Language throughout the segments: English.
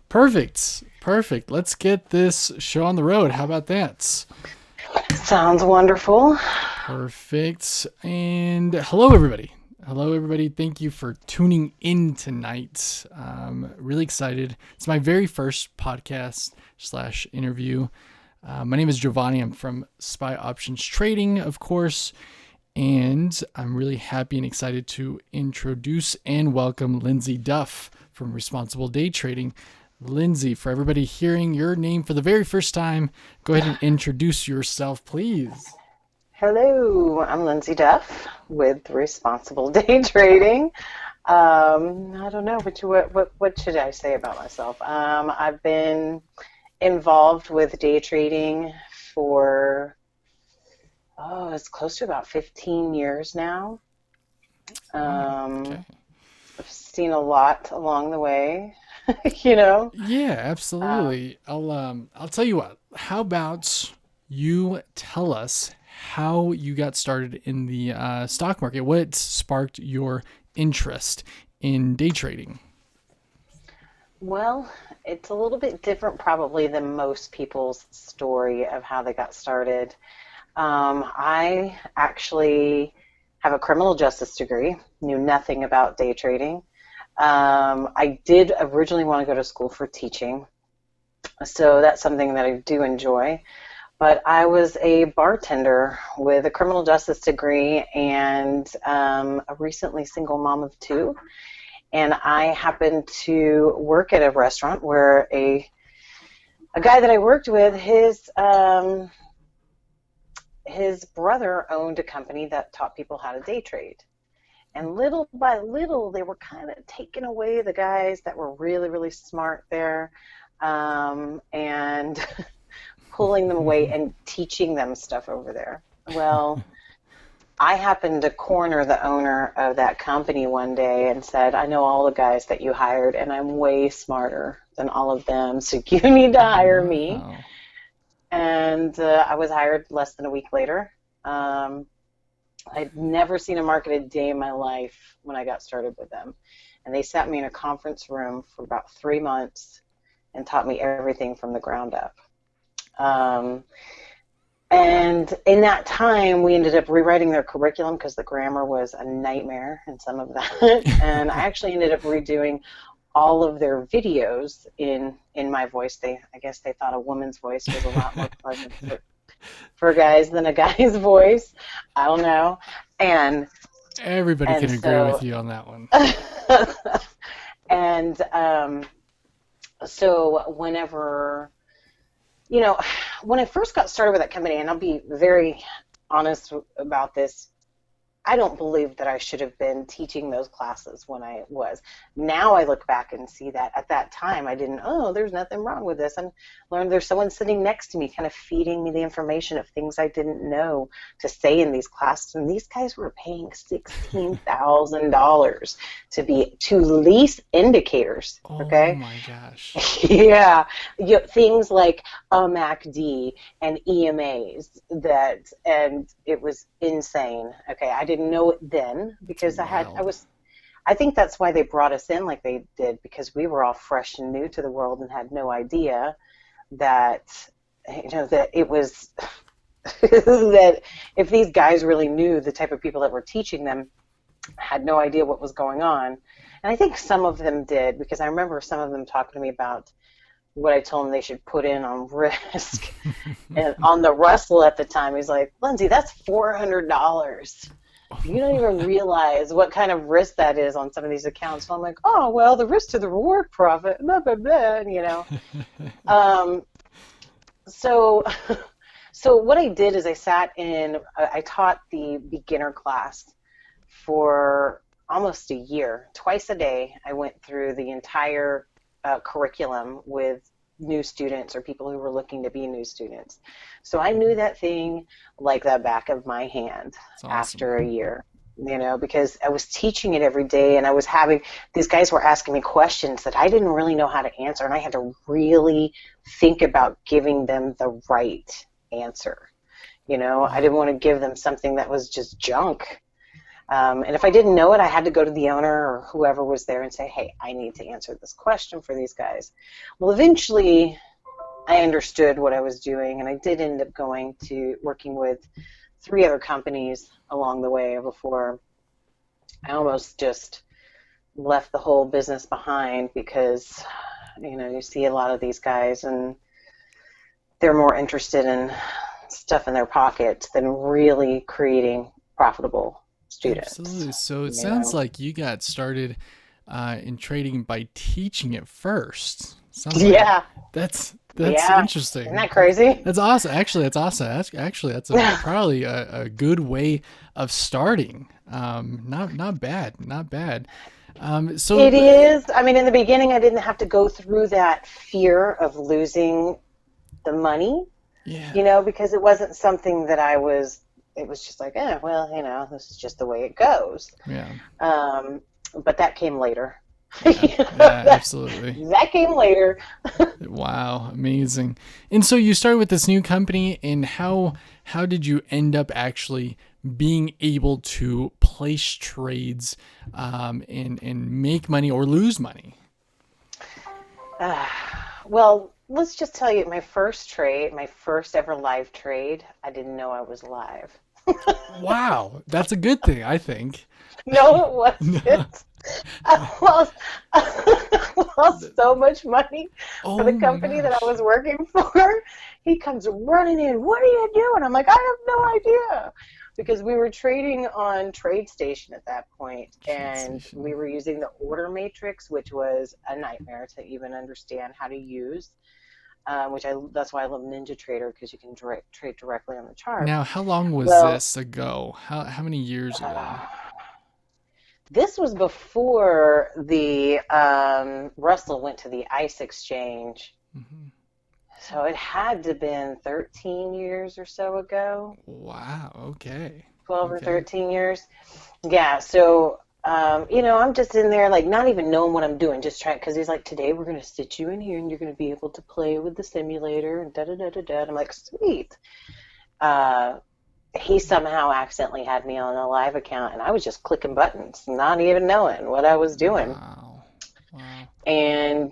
Perfect. Perfect. Let's get this show on the road. How about that? Sounds wonderful. Perfect. And hello, everybody. Hello, everybody. Thank you for tuning in tonight. Really excited. It's my very first podcast slash interview. My name is Giovanni. I'm from Spy Options Trading, of course. And I'm really happy and excited to introduce and welcome Lindsay Duff from Responsible Day Trading. Lindsay, for everybody hearing your name for the very first time, go ahead and introduce yourself, please. Hello, I'm Lindsay Duff with Responsible Day Trading. I don't know what should I say about myself. I've been involved with day trading for it's close to about 15 years now. Wow. Um, Okay. I've seen a lot along the way, you know. Yeah, Um, absolutely. I'll tell you what. How about you tell us how you got started in the stock market? What sparked your interest in day trading? Well, it's a little bit different probably than most people's story of how they got started. I actually have a criminal justice degree, knew nothing about day trading. I did originally want to go to school for teaching, so that's something that I do enjoy. But I was a bartender with a criminal justice degree and a recently single mom of two. And I happened to work at a restaurant where a guy that I worked with, his brother owned a company that taught people how to day trade. And little by little, they were kind of taking away the guys that were really, really smart there, and pulling them away and teaching them stuff over there. Well, I happened to corner the owner of that company one day and said, I know all the guys that you hired, and I'm way smarter than all of them, so you need to hire me. Wow. And I was hired less than a week later. Um, I'd never seen a market a day in my life when I got started with them. And they sat me in a conference room for about 3 months and taught me everything from the ground up. Um, and in that time, we ended up rewriting their curriculum because the grammar was a nightmare in some of that. And I actually ended up redoing all of their videos in my voice. I guess they thought a woman's voice was a lot more pleasant for guys than a guy's voice. I don't know. And Everybody and can agree with so you on that one. and so whenever when I first got started with that company, and I'll be very honest about this, I don't believe that I should have been teaching those classes when I was. Now I look back and see that at that time I didn't, there's nothing wrong with this. And learned there's someone sitting next to me kind of feeding me the information of things I didn't know to say in these classes. And these guys were paying $16,000 to lease indicators, Oh okay? my gosh. Yeah, things like MACD and EMAs and it was insane. Okay, I didn't know it then It's because wild. I think that's why they brought us in like they did, because we were all fresh and new to the world and had no idea that that it was that if these guys really knew the type of people that were teaching them had no idea what was going on. And I think some of them did, because I remember some of them talking to me about what I told them they should put in on risk. And on the Russell at the time, he's like, Lindsay, that's $400. You don't even realize what kind of risk that is on some of these accounts. So I'm like, oh, well, the risk to the reward profit, blah, blah, blah, Um, so, so what I did is I taught the beginner class for almost a year. Twice a day, I went through the entire curriculum with new students or people who were looking to be new students. So I knew that thing like the back of my hand It's awesome. after a year, because I was teaching it every day, and these guys were asking me questions that I didn't really know how to answer, and I had to really think about giving them the right answer. I didn't Wow. want to give them something that was just junk. And if I didn't know it, I had to go to the owner or whoever was there and say, hey, I need to answer this question for these guys. Well, eventually I understood what I was doing, and I did end up going to working with 3 other companies along the way before I almost just left the whole business behind because, you see a lot of these guys and they're more interested in stuff in their pockets than really creating profitable students. Absolutely. So it You sounds know? like you got started in trading by teaching it first. Sounds like Yeah, that's yeah. Isn't interesting. that crazy? That's awesome. Actually, that's awesome. That's probably a good way of starting. Not bad. Not bad. It is. I mean, in the beginning, I didn't have to go through that fear of losing the money, yeah, because it wasn't something that it was just like, well, this is just the way it goes. yeah, Um, but that came later. yeah, yeah, that, absolutely. that came later. Wow, amazing. And so you started with this new company, and how did you end up actually being able to place trades and make money or lose money? Uh, well, let's just tell you, my first trade, my first ever live trade, I didn't know I was live. Wow, that's a good thing, I think. No, it No. wasn't. I lost, I lost so much money for Oh the my company that I gosh. was working for. He comes running in. What are you doing? I'm like, I have no idea. Because we were trading on TradeStation at that point, Trade and station. we were using the order matrix, which was a nightmare to even understand how to use. That's why I love NinjaTrader because you can trade directly on the chart. Now, how long was Well, this ago? How many years ago? this was before the Russell went to the ICE exchange, Hmm. so it had to have been 13 years or so ago, Wow. Okay. 12 or Okay. 13 years. Yeah, so I'm just in there like not even knowing what I'm doing, just trying because he's like, today we're gonna sit you in here and you're gonna be able to play with the simulator and da da da da da. I'm like, sweet. Uh, he somehow accidentally had me on a live account and I was just clicking buttons, not even knowing what I was doing. Wow. Wow. And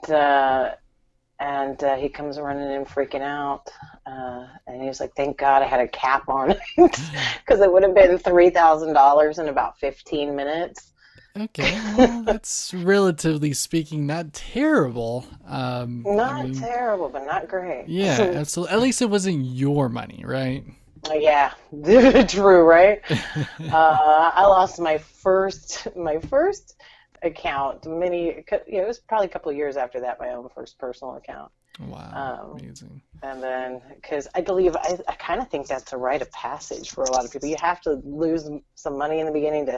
he comes running in freaking out. And he's like, thank God I had a cap on it because it would have been $3,000 in about 15 minutes. Okay. Well, that's relatively speaking not terrible. I Not mean, terrible, but not great. yeah, absolutely. At least it wasn't your money, right? Yeah, true, right? I lost my first account it was probably a couple of years after that, my own first personal account. Wow. Um, Amazing. and then, because I believe, I kind of think that's a rite of passage for a lot of people. You have to lose some money in the beginning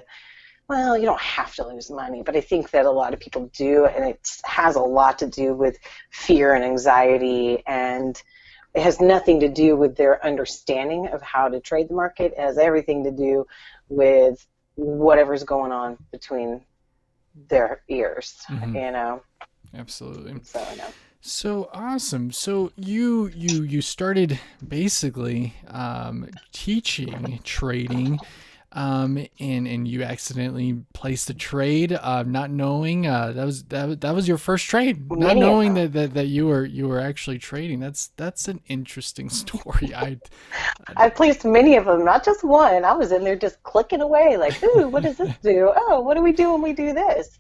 well, you don't have to lose money, but I think that a lot of people do, and it has a lot to do with fear and anxiety, and it has nothing to do with their understanding of how to trade the market. It has everything to do with whatever's going on between their ears, Hmm. you know. Absolutely. So, no. So awesome. So you started basically teaching trading, and you accidentally placed a trade, not knowing that was your first trade, not Many of knowing them. that you were actually trading. That's an interesting story. I placed many of them, not just one. I was in there just clicking away, like, ooh, what does this do? Oh, what do we do when we do this?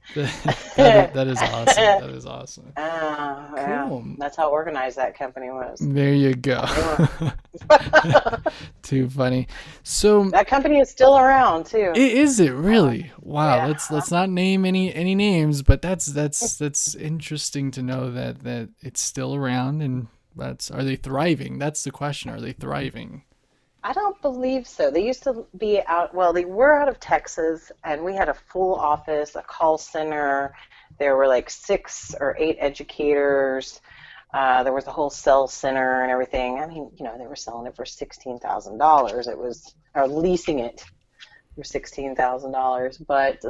That is awesome. That is awesome. Yeah, Cool. that's how organized that company was. There you go. They were. Too funny. So That company is still around too. is it really? Wow. Yeah. Let's not name any names, but that's interesting to know that it's still around, and that's, are they thriving? That's the question. Are they thriving? I don't believe so. They used to be out, well, they were out of Texas, and we had a full office, a call center. There were like 6 or 8 educators. There was a whole sales center and everything. I mean, they were selling it for $16,000. It was, or leasing it for $16,000. But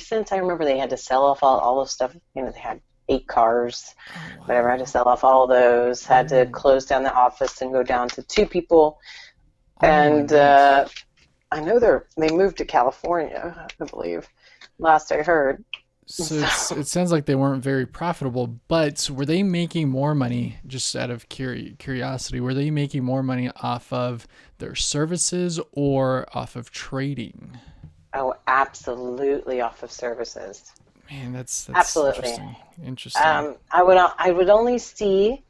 since I remember they had to sell off all the stuff, they had 8 cars, Oh whatever. I had to wow. sell off all those, had to Oh. close down the office and go down to 2 people. Oh my And goodness. I know they moved to California, I believe, last I heard. So So, it sounds like they weren't very profitable, but were they making more money, just out of curiosity, were they making more money off of their services or off of trading? oh, absolutely off of services. Man, that's Absolutely. interesting. Interesting. I would only see,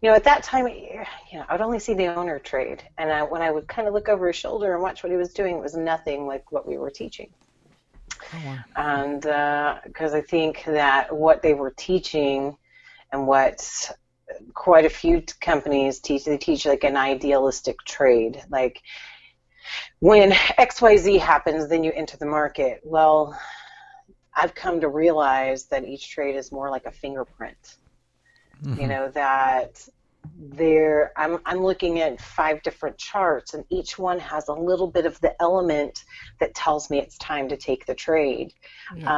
at that time, I would only see the owner trade, and when I would kind of look over his shoulder and watch what he was doing, it was nothing like what we were teaching. Oh wow. And because I think that what they were teaching and what quite a few companies teach, they teach like an idealistic trade. Like when XYZ happens, then you enter the market. Well, I've come to realize that each trade is more like a fingerprint. Hmm. That I'm looking at 5 different charts, and each one has a little bit of the element that tells me it's time to take the trade. Yeah.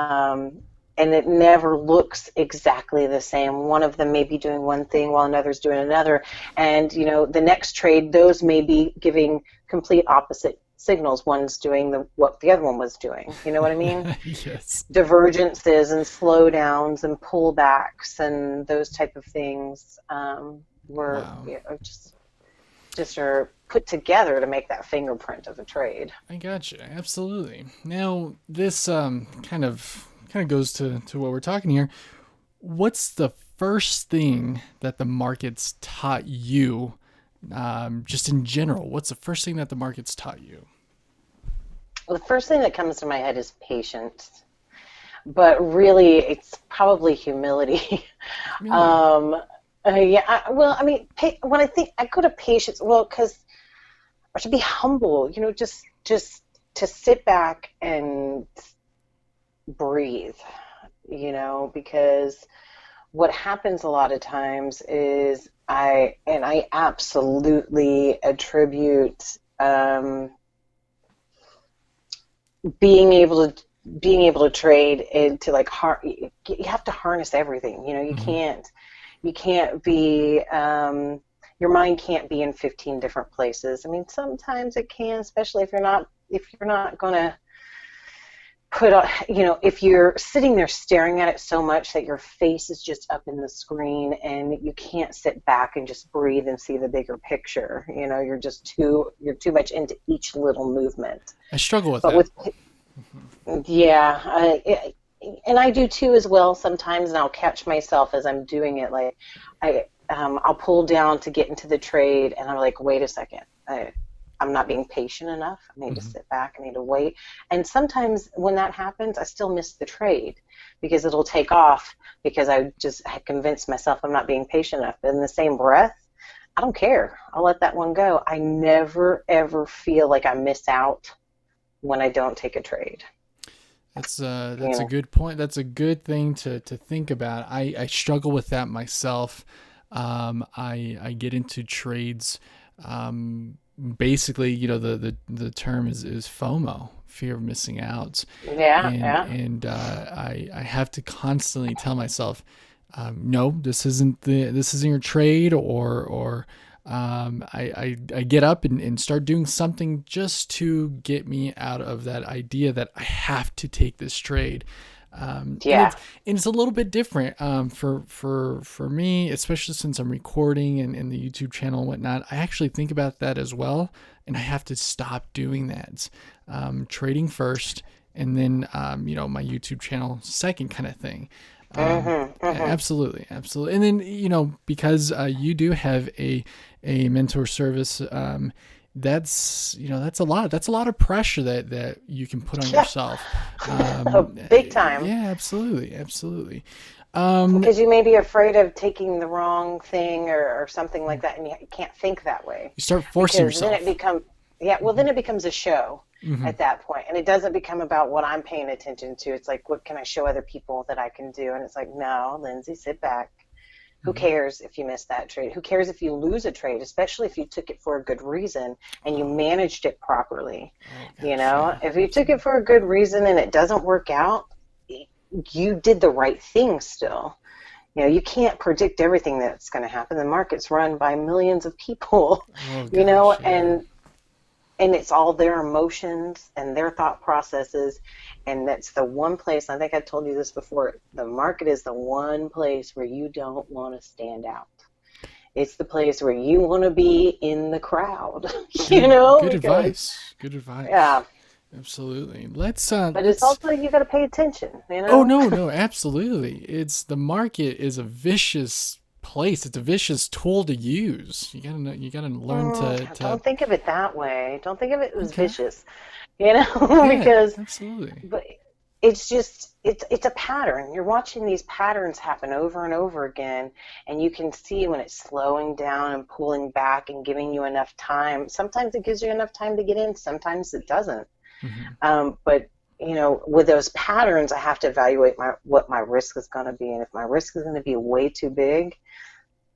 And it never looks exactly the same. One of them may be doing one thing while another's doing another, and the next trade, those may be giving complete opposite signals. One's doing what the other one was doing. You know what I mean? Yes. Divergences and slowdowns and pullbacks and those type of things were Wow. just are put together to make that fingerprint of a trade. I gotcha. Absolutely. Now this kind of goes to what we're talking here. What's the first thing that the markets taught you, just in general? What's the first thing that the markets taught you? Well, the first thing that comes to my head is patience, but really it's probably humility. Humility. um, yeah, well, I mean, when I think I go to patience, well, because or to be humble, just to sit back and breathe, because what happens a lot of times is I absolutely attribute being able to trade into like you have to harness everything. You Hmm. can't be your mind can't be in 15 different places. I mean, sometimes it can, especially if you're not going to if you're sitting there staring at it so much that your face is just up in the screen and you can't sit back and just breathe and see the bigger picture. You're too much into each little movement. I struggle with But that. with Yeah, and I do too as well sometimes, and I'll catch myself as I'm doing it. Like I'll pull down to get into the trade, and I'm like, wait a second, I'm not being patient enough. I need to Hmm. sit back. I need to wait. And sometimes when that happens, I still miss the trade because it'll take off because I just had convinced myself I'm not being patient enough. But in the same breath, I don't care. I'll let that one go. I never ever feel like I miss out when I don't take a trade. That's a You good point. That's a good thing to think about. I struggle with that myself. I get into trades. Basically, the term is FOMO, fear of missing out, Yeah, and yeah. I have to constantly tell myself, no, this isn't your trade, or I get up and start doing something just to get me out of that idea that I have to take this trade. And Yeah. it's a little bit different, for me, especially since I'm recording and the YouTube channel and whatnot. I actually think about that as well, and I have to stop doing that. Trading first, and then my YouTube channel second, kind of thing. Mhm. Mhm. Absolutely, absolutely. And then because you do have a mentor service, that's a lot of pressure that you can put on Yeah. yourself. Big time. Yeah, absolutely, absolutely. Um, Because you may be afraid of taking the wrong thing or something like that, and you can't think that way. you start forcing Because then it yourself. becomes, yeah, well, then it becomes a show Hmm. at that point, and it doesn't become about what I'm paying attention to. It's like, what can I show other people that I can do? And it's like, no, Lindsay, sit back. Who Hmm. cares if you miss that trade? Who cares if you lose a trade, especially if you took it for a good reason and you Oh, managed it properly? oh gosh, yeah, If you took it absolutely. for a good reason and it doesn't work out, you did the right thing still. You can't predict everything that's going to happen. The market's run by millions of people, Oh you know, gosh, yeah. and and it's all their emotions and their thought processes. And that's the one place, I think I told you this before, the market is the one place where you don't want to stand out. It's the place where you want to be in the crowd, Good because, advice. Good advice. yeah, Absolutely. Let's but it's also, you got to pay attention. no, absolutely. It's the market is a vicious place. It's a vicious tool to use. You gotta learn to Don't think of it that way. Don't think of it as okay. vicious, Yeah, because absolutely. but it's just it's a pattern. You're watching these patterns happen over and over again, and you can see when it's slowing down and pulling back and giving you enough time. Sometimes it gives you enough time to get in, sometimes it doesn't. Hmm. But with those patterns, I have to evaluate what my risk is going to be, and if my risk is going to be way too big,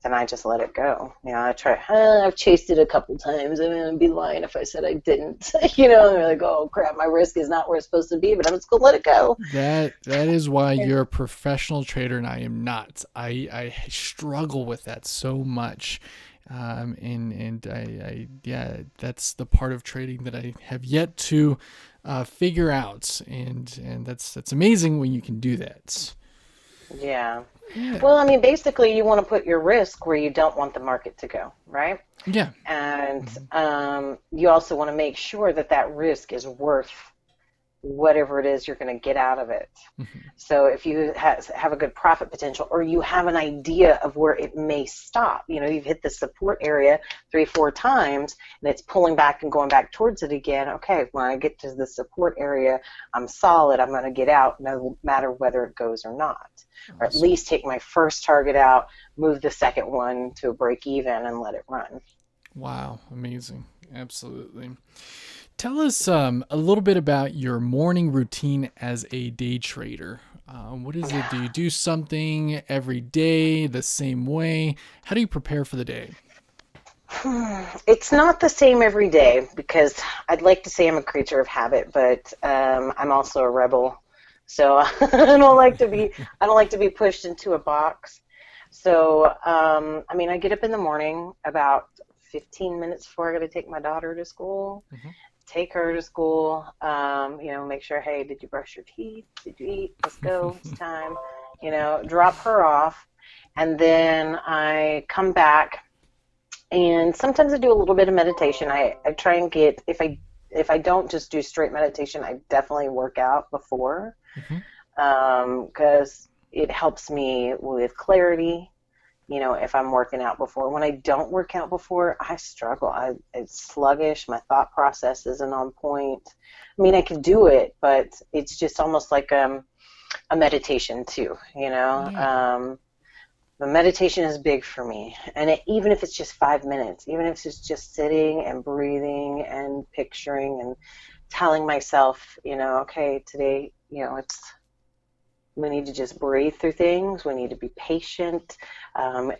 then I just let it go. I try. I've chased it a couple times. I mean, I'd be lying if I said I didn't. And they're like, "Oh crap, my risk is not where it's supposed to be," but I'm just gonna let it go. That is why you're a professional trader and I am not. I struggle with that so much. And I yeah, that's the part of trading that I have yet to figure out, and that's amazing when you can do that. Yeah. Yeah, Well, I mean, basically, you want to put your risk where you don't want the market to go, right? yeah, And mhm, you also want to make sure that that risk is worth whatever it is you're going to get out of it. mhm. So if you have a good profit potential, or you have an idea of where it may stop, you've hit the support area 3, 4 times, and it's pulling back and going back towards it again. Okay, when I get to the support area, I'm solid. I'm going to get out no matter whether it goes or not. Or at Awesome. least take my first target out, move the second one to a break even, and let it run. Wow, amazing. Absolutely. Tell us a little bit about your morning routine as a day trader. What is it? Do you do something every day the same way? How do you prepare for the day? It's not the same every day because I'd like to say I'm a creature of habit, but I'm also a rebel. So I don't like to be pushed into a box. So I mean, I get up in the morning about 15 minutes before I got to take my daughter to school. Hmm. Take her to school. Make sure, hey, did you brush your teeth? Did you eat? Let's go. It's time. Drop her off, and then I come back, and sometimes I do a little bit of meditation. I try and get, if I don't just do straight meditation, I definitely work out before, Hmm. because it helps me with clarity. If I'm working out before. When I don't work out before, I struggle. It's sluggish. My thought process isn't on point. I mean, I can do it, but it's just almost like a meditation too. Yeah. The meditation is big for me, and even if it's just 5 minutes, even if it's just sitting and breathing and picturing and telling myself, okay, today, we need to just breathe through things. We need to be patient.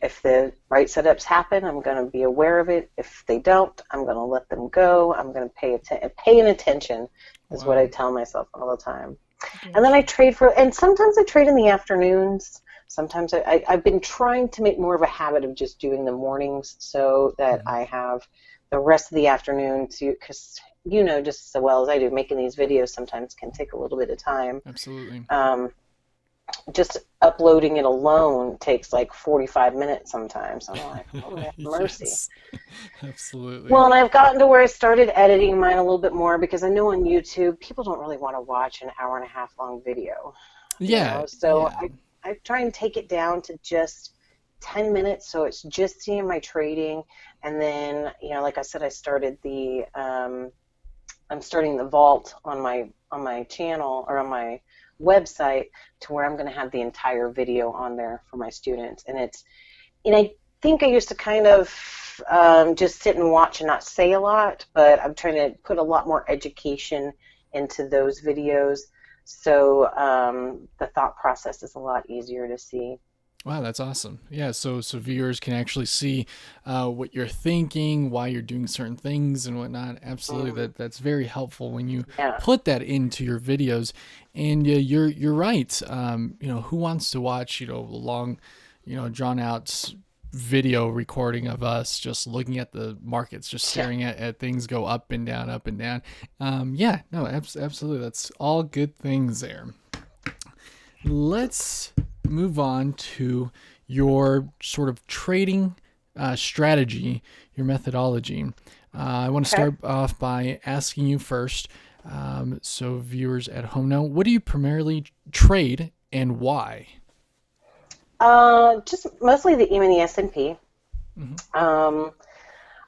If the right setups happen, I'm going to be aware of it. If they don't, I'm going to let them go. I'm going to paying attention is what I Wow. tell myself all the time. And then Gotcha. I trade and sometimes I trade in the afternoons. Sometimes I've been trying to make more of a habit of just doing the mornings so that Hmm. I have the rest of the afternoon to, because just as well as I do, making these videos sometimes can take a little bit of time. Absolutely. Um, just uploading it alone takes like 45 minutes sometimes. I'm like, oh, have mercy. Yes. Absolutely. Well, and I've gotten to where I started editing mine a little bit more because I know on YouTube people don't really want to watch an hour and a half long video, Yeah. So Yeah. I try and take it down to just 10 minutes, so it's just seeing my trading. And then, like I said, I'm starting the vault on my channel, or on my website, to where I'm going to have the entire video on there for my students. And I think I used to kind of just sit and watch and not say a lot, but I'm trying to put a lot more education into those videos, so the thought process is a lot easier to see. Wow, that's awesome. Yeah, so viewers can actually see what you're thinking, why you're doing certain things, and whatnot. Absolutely, Hmm. that's very helpful when you Yeah. put that into your videos. And you're right. Who wants to watch long, drawn out video recording of us just looking at the markets, just staring at things go up and down, up and down. Yeah, no, absolutely. That's all good things there. Let's move on to your sort of trading strategy, your methodology. I want to Okay. start off by asking you first, so viewers at home know, what do you primarily trade and why? Just mostly the E-mini S&P. Mm-hmm. Um,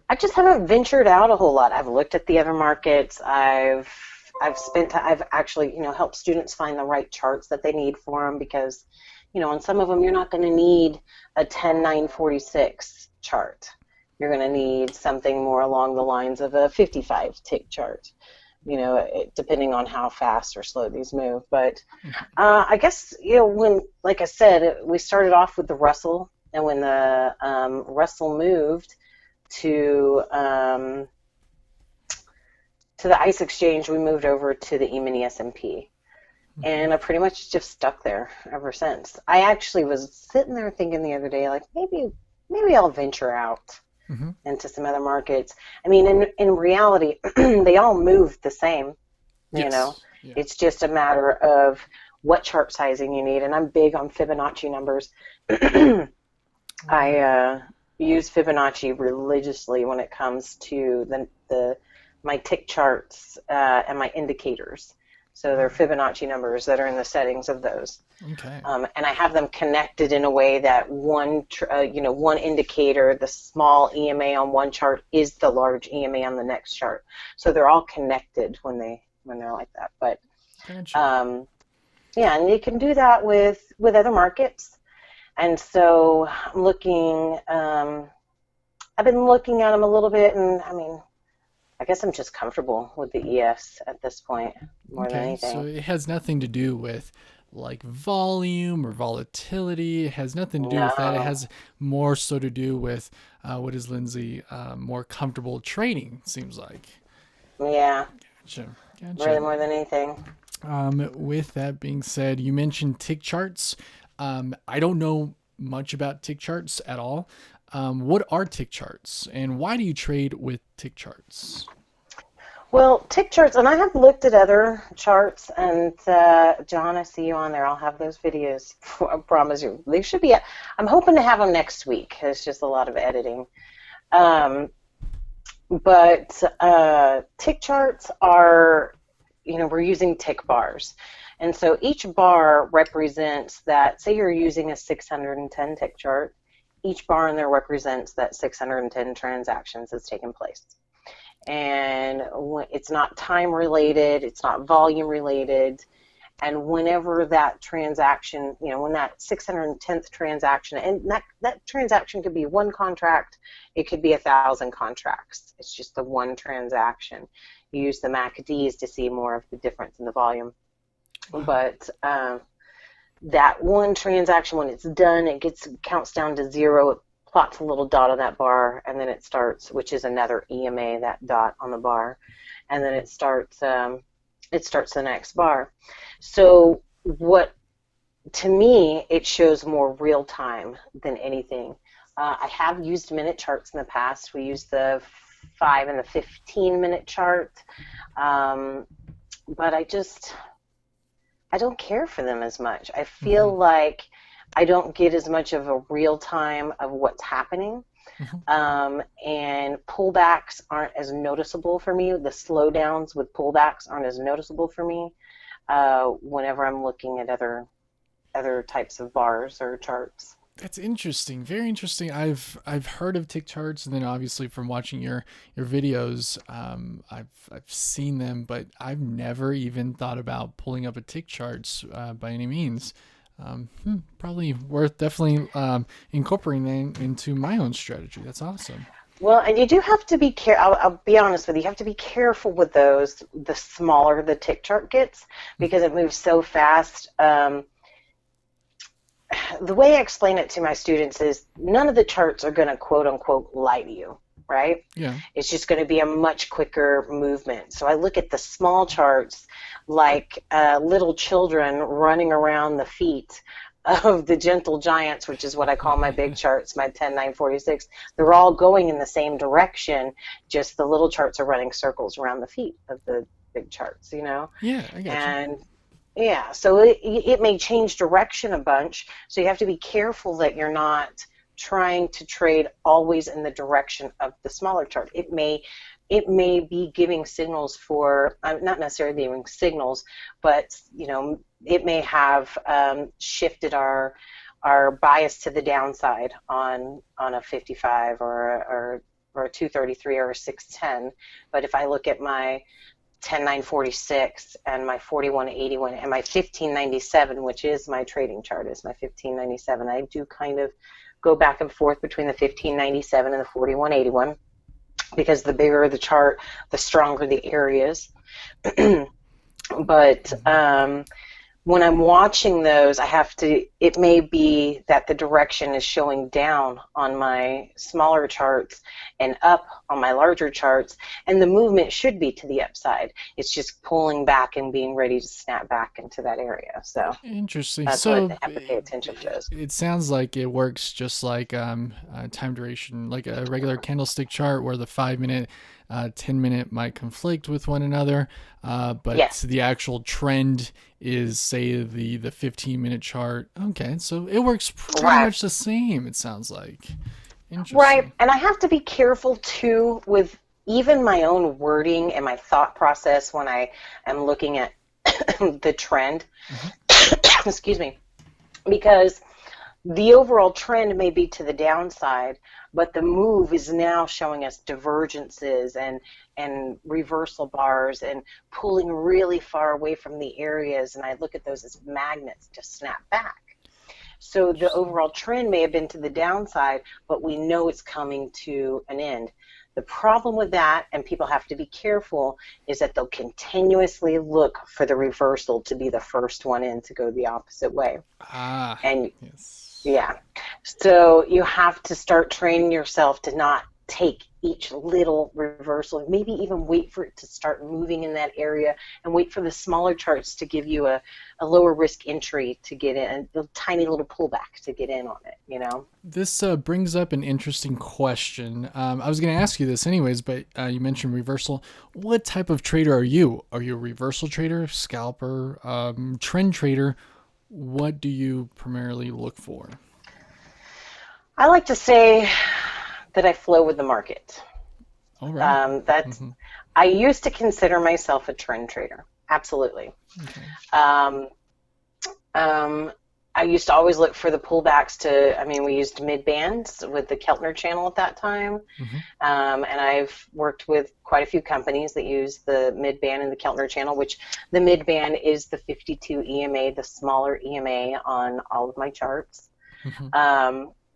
I just haven't ventured out a whole lot. I've looked at the other markets. I've actually, helped students find the right charts that they need for them because, on some of them you're not going to need a 10-9-46 chart. You're going to need something more along the lines of a 55 tick chart. Depending on how fast or slow these move. But I guess, when, like I said, we started off with the Russell, and when the Russell moved to the ICE exchange, we moved over to the E-mini S&P. And I pretty much just stuck there ever since. I actually was sitting there thinking the other day, like, maybe I'll venture out Mm-hmm. into some other markets. I mean, in reality, they all move the same. Yes. Yeah. It's just a matter of what chart sizing you need. And I'm big on Fibonacci numbers. I use Fibonacci religiously when it comes to my tick charts and my indicators. So they're Fibonacci numbers that are in the settings of those. Okay. And I have them connected in a way that one indicator, the small EMA on one chart, is the large EMA on the next chart. So they're all connected when they're like that. But Gotcha. yeah, and you can do that with other markets. And so I'm looking. I've been looking at them a little bit, and I mean, I guess I'm just comfortable with the ES at this point more than Okay. So anything. it has nothing to do with like volume or volatility. It has nothing to do with that. It No. has more so to do with what is Lindsay more comfortable trading, seems like. Yeah, Gotcha. really Gotcha. more than anything. With that being said, you mentioned tick charts. I don't know much about tick charts at all. What are tick charts and why do you trade with tick charts? Well, tick charts, and I have looked at other charts, and John, I see you on there. I'll have those videos. I promise you. They should be. I'm hoping to have them next week. It's just a lot of editing. Um, but tick charts are, we're using tick bars. And so each bar represents that, say you're using a 610 tick chart, each bar in there represents that 610 transactions that's taken place. And it's not time related, it's not volume related, and whenever that transaction, when that 610th transaction, and that transaction could be one contract, it could be 1,000 contracts. It's just the one transaction. You use the MACDs to see more of the difference in the volume. But that one transaction, when it's done, counts down to 0. It plots a little dot on that bar, and then it starts, which is another EMA, that dot on the bar, and then it starts the next bar. So to me, it shows more real time than anything. I have used minute charts in the past. We used the 5 and the 15-minute chart, but I don't care for them as much. I feel Mm-hmm. like I don't get as much of a real time of what's happening. Mm-hmm. And pullbacks aren't as noticeable for me. The slowdowns with pullbacks aren't as noticeable for me whenever I'm looking at other types of bars or charts. That's interesting. Very interesting. I've heard of tick charts, and then obviously from watching your videos, I've seen them, but I've never even thought about pulling up a tick charts by any means. Probably worth definitely incorporating that into my own strategy. That's awesome. Well, and you do have to be careful. I'll be honest with you. You have to be careful with those. The smaller the tick chart gets, because it moves so fast. The way I explain it to my students is none of the charts are going to quote unquote lie to you, right? Yeah. It's just going to be a much quicker movement. So I look at the small charts like little children running around the feet of the gentle giants, which is what I call my big charts, my 10, 9, 46, they're all going in the same direction. Just the little charts are running circles around the feet of the big charts, Yeah, I got you. And yeah, so it may change direction a bunch. So you have to be careful that you're not trying to trade always in the direction of the smaller chart. It may be giving signals for, not necessarily giving signals, but it may have shifted our bias to the downside on a 55 or a 233 or a 610. But if I look at my 10,946 and my 4181 and my 1597, which is my trading chart, is my 1597, I do kind of go back and forth between the 1597 and the 4181. Because the bigger the chart, the stronger the areas. But when I'm watching those, it may be that the direction is showing down on my smaller charts and up on my larger charts, and the movement should be to the upside. It's just pulling back and being ready to snap back into that area. So Interesting. that's So what I have to pay attention to. it sounds like it works just like time duration, like a regular candlestick chart where the 5 minute, 10 minute might conflict with one another, but Yes. the actual trend is, say, the 15-minute chart. Okay, so it works pretty Right. much the same, it sounds like. Interesting. Right, and I have to be careful too with even my own wording and my thought process when I am looking at the trend. Excuse me, because the overall trend may be to the downside, but the move is now showing us divergences and reversal bars and pulling really far away from the areas, and I look at those as magnets to snap back. So the overall trend may have been to the downside, but we know it's coming to an end. The problem with that, and people have to be careful, is that they'll continuously look for the reversal to be the first one in to go the opposite way. Ah, And yes. yeah, so you have to start training yourself to not take each little reversal, maybe even wait for it to start moving in that area and wait for the smaller charts to give you a lower risk entry to get in, a tiny little pullback to get in on it. This brings up an interesting question. I was going to ask you this anyways, but you mentioned reversal. What type of trader are you? Are you a reversal trader, scalper, trend trader? What do you primarily look for? I like to say that I flow with the market. All right. That's I used to consider myself a trend trader. Absolutely. Okay. I used to always look for the pullbacks we used mid bands with the Keltner channel at that time. And I've worked with quite a few companies that use the mid band and the Keltner channel, which the mid band is the 52 EMA, the smaller EMA on all of my charts.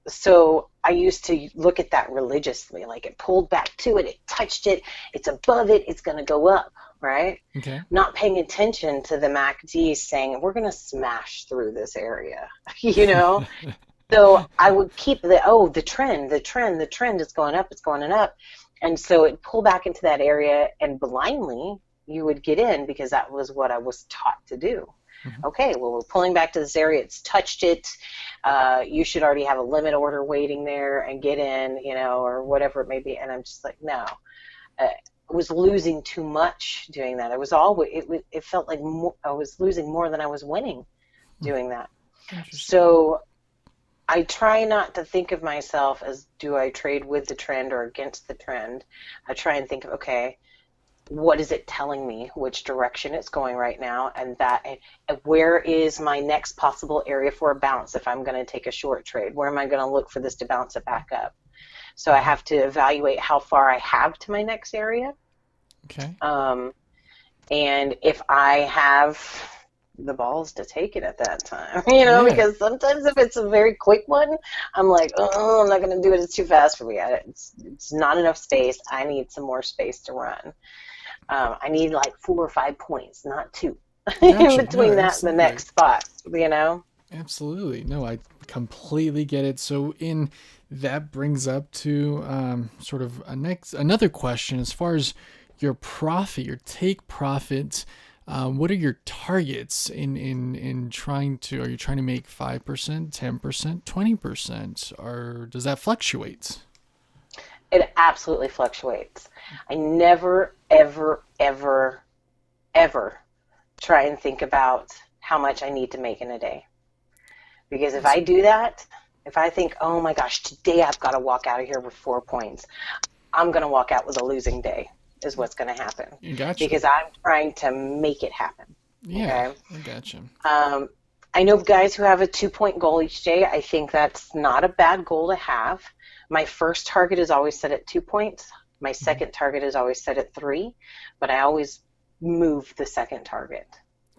So I used to look at that religiously, like it pulled back to it, it touched it, it's above it, it's going to go up, right? Okay. Not paying attention to the MACD saying, we're going to smash through this area, So I would keep the trend is going up, it's going up. And so it pulled back into that area, and blindly you would get in because that was what I was taught to do. Okay, well, we're pulling back to this area. It's touched it. You should already have a limit order waiting there and get in, or whatever it may be. And I'm just like, no. I was losing too much doing that. It felt like I was losing more than I was winning doing that. So I try not to think of myself as, do I trade with the trend or against the trend? I try and think of, okay, what is it telling me, which direction it's going right now, and where is my next possible area for a bounce if I'm going to take a short trade? Where am I going to look for this to bounce it back up? So I have to evaluate how far I have to my next area. Okay. And if I have the balls to take it at that time, because sometimes if it's a very quick one, I'm like, oh, I'm not going to do it. It's too fast for me. It's not enough space. I need some more space to run. I need like 4 or 5 points, not 2, in between that and the next spot, Absolutely. No, I completely get it. So that brings up to sort of another question as far as your profit, your take profit. What are your targets in trying to? Are you trying to make 5%, 10%, 20%, or does that fluctuate? It absolutely fluctuates. I never, ever, ever, ever try and think about how much I need to make in a day. Because if That's I do that, if I think, oh my gosh, today I've got to walk out of here with 4 points, I'm going to walk out with a losing day, is what's going to happen. gotcha. Because I'm trying to make it happen. Yeah, Okay. I gotcha. Um, I know guys who have a 2 point goal each day. I think that's not a bad goal to have. My first target is always set at 2 points. My Mhm. second target is always set at three, but I always move the second target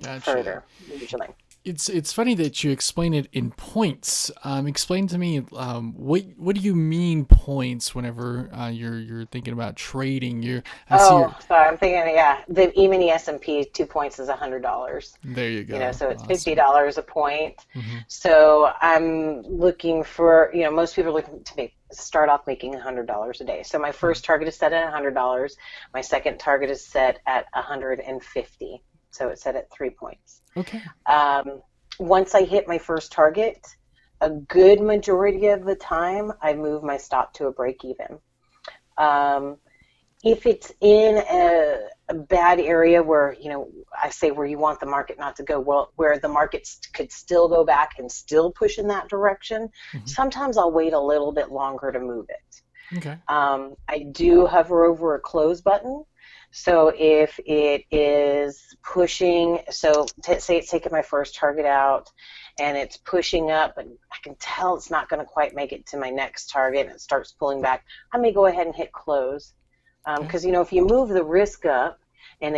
Gotcha. further, usually. It's funny that you explain it in points. Explain to me what do you mean points whenever you're thinking about trading? I see your Oh, sorry, I'm thinking, yeah, the E-mini S&P 2 points is $100. there you go. So it's Awesome. $50 a point. Hmm. So I'm looking for, most people are looking to start off making $100 a day. So my first target is set at $100. My second target is set at 150. So it's set at 3 points. Okay. Um, Once I hit my first target, a good majority of the time, I move my stop to a break even. Um, if it's in a bad area where, I say where you want the market not to go, well, where the market could still go back and still push in that direction, Hmm. sometimes I'll wait a little bit longer to move it. Okay. I do hover over a close button. So if it is pushing, so say it's taking my first target out and it's pushing up, and I can tell it's not going to quite make it to my next target and it starts pulling back, I may go ahead and hit close. Okay. Because if you move the risk up and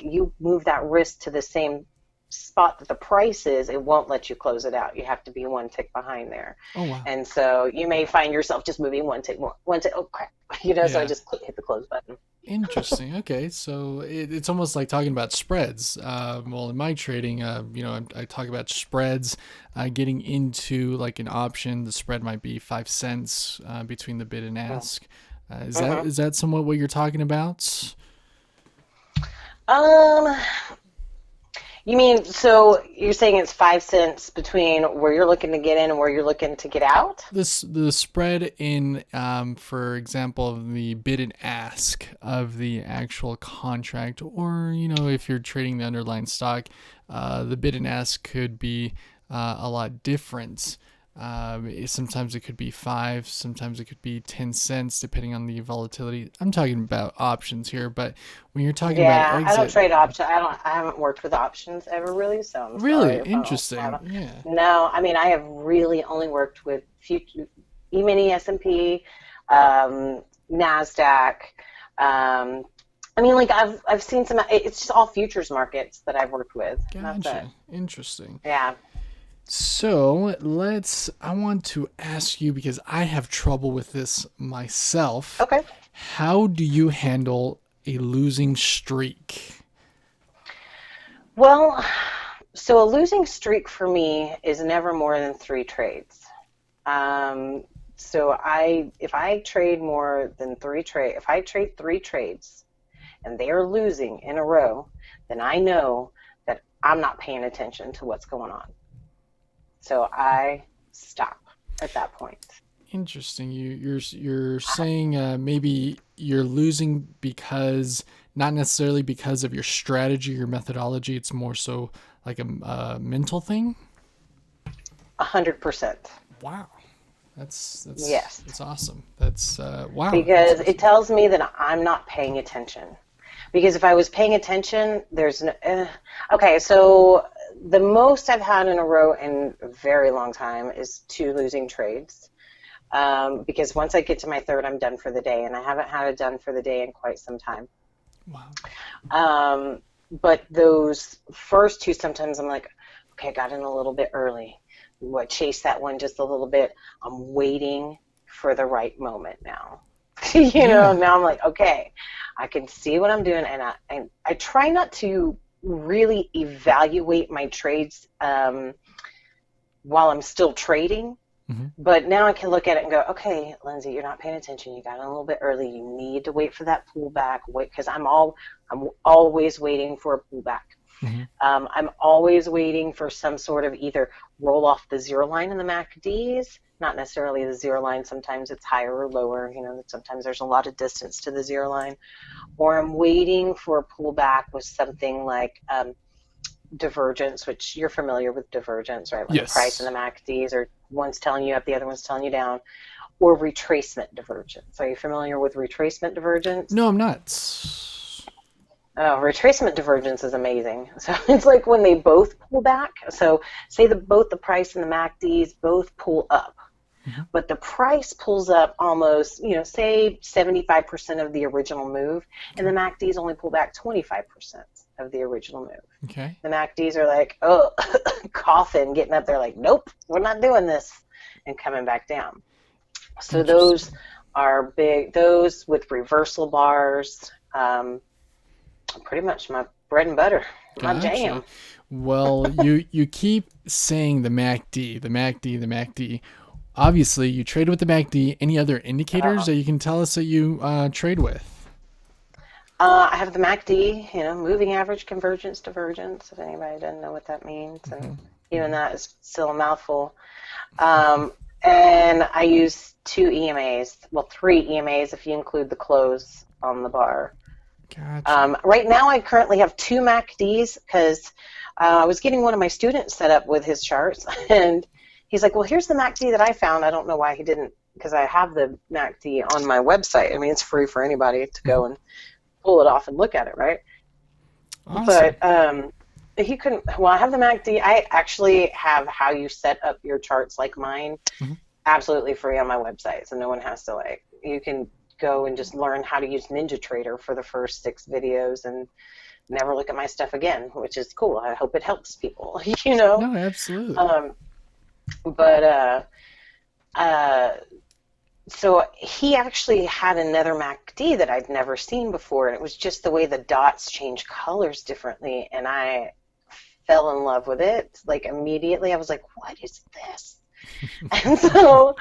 you move that risk to the same spot that the price is, it won't let you close it out. You have to be one tick behind there. Oh wow. And so you may find yourself just moving one tick more, one tick, oh crap, so I Yeah. just hit the close button. Interesting. Okay, so it's almost like talking about spreads. Well, in my trading, I talk about spreads. Getting into like an option, the spread might be 5 cents between the bid and ask. Is that Mm-hmm. is that somewhat what you're talking about? Um, you mean, so you're saying it's 5 cents between where you're looking to get in and where you're looking to get out? The spread in, for example, the bid and ask of the actual contract, or if you're trading the underlying stock, the bid and ask could be a lot different. Sometimes it could be 5, sometimes it could be 10 cents, depending on the volatility. I'm talking about options here, but when you're talking about Yeah, I don't exit, trade options. I haven't worked with options ever really, so I'm really sorry if I don't interesting. have. Yeah. No, I mean I have really only worked with future E-mini S&P, um, Nasdaq. Um, I mean, like I've seen some. It's just all futures markets that I've worked with, and that's it. Gotcha. Interesting. Yeah. So I want to ask you because I have trouble with this myself. Okay. How do you handle a losing streak? Well, so a losing streak for me is never more than three trades. Um, if I trade more than if I trade three trades and they are losing in a row, then I know that I'm not paying attention to what's going on. So I stop at that point. Interesting. You're saying maybe you're losing because not necessarily because of your strategy, your methodology. It's more so like a mental thing. 100%. Wow. That's Yes. that's awesome. That's wow. That's Because it awesome. tells me that I'm not paying attention. Because if I was paying attention, there's no. Okay, so the most I've had in a row in a very long time is two losing trades. Because once I get to my third, I'm done for the day, and I haven't had it done for the day in quite some time. Wow. But those first two, sometimes I'm like, okay, I got in a little bit early. What, chase that one just a little bit. I'm waiting for the right moment now. Yeah. Now I'm like, okay, I can see what I'm doing, and I try not to really evaluate my trades while I'm still trading. But now I can look at it and go, okay, Lindsay, you're not paying attention. You got in a little bit early. You need to wait for that pullback. Wait, because I'm always waiting for a pullback. I'm always waiting for some sort of either roll off the zero line in the MACDs, not necessarily the zero line. Sometimes it's higher or lower. Sometimes there's a lot of distance to the zero line. Or I'm waiting for a pullback with something like divergence, which you're familiar with divergence, right? When Yes. the price and the MACDs are one's telling you up, the other one's telling you down. Or retracement divergence. Are you familiar with retracement divergence? No, I'm not. Oh, retracement divergence is amazing. So it's like when they both pull back. So say both the price and the MACDs both pull up, but the price pulls up almost, say 75% of the original move, and the MACDs only pull back 25% of the original move. Okay. The MACDs are like, oh, coughing, getting up there like, nope, we're not doing this, and coming back down. So those are big. Those with reversal bars, pretty much my bread and butter, my jam. Well, you keep saying the MACD. Obviously, you trade with the MACD. Any other indicators that you can tell us that you trade with? I have the MACD, moving average convergence divergence, if anybody doesn't know what that means. And even that is still a mouthful. And I use 2 EMAs, well, 3 EMAs if you include the close on the bar. Gotcha. Right now I currently have 2 MACDs because I was getting one of my students set up with his charts, and he's like, well, here's the MACD that I found. I don't know why he didn't, because I have the MACD on my website. I mean, it's free for anybody to go and pull it off and look at it, right? Awesome. But he couldn't. Well, I have the MACD. I actually have how you set up your charts like mine absolutely free on my website, so no one has to, you can go and just learn how to use NinjaTrader for the first 6 videos and never look at my stuff again, which is cool. I hope it helps people, No, absolutely. So he actually had another MACD that I'd never seen before, and it was just the way the dots change colors differently, and I fell in love with it. Like immediately I was like, what is this? And so